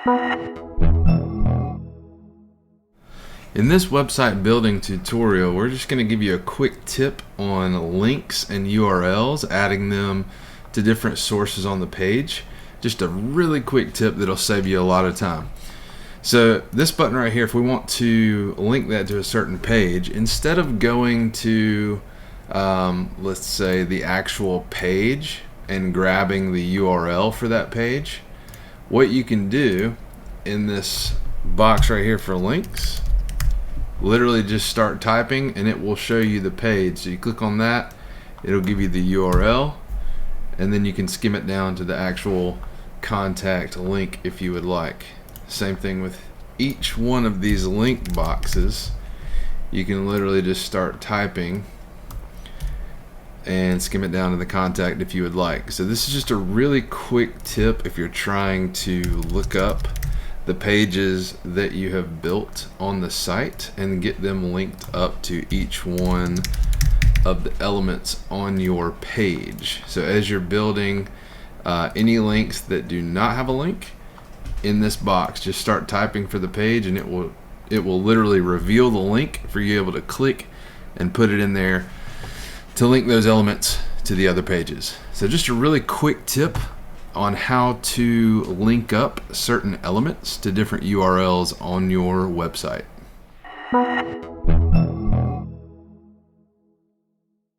In this website building tutorial, we're just going to give you a quick tip on links and URLs, adding them to different sources on the page. Just a really quick tip that'll save you a lot of time. So this button right here, if we want to link that to a certain page, instead of going to let's say the actual page and grabbing the URL for that page, what you can do in this box right here for links, literally just start typing and it will show you the page. So you click on that, it'll give you the URL, and then you can skim it down to the actual contact link if you would like. Same thing with each one of these link boxes. You can literally just start typing and skim it down to the contact if you would like. So this is just a really quick tip if you're trying to look up the pages that you have built on the site and get them linked up to each one of the elements on your page. So as you're building any links that do not have a link, in this box just start typing for the page and it will literally reveal the link for you able to click and put it in there to link those elements to the other pages. So just a really quick tip on how to link up certain elements to different URLs on your website.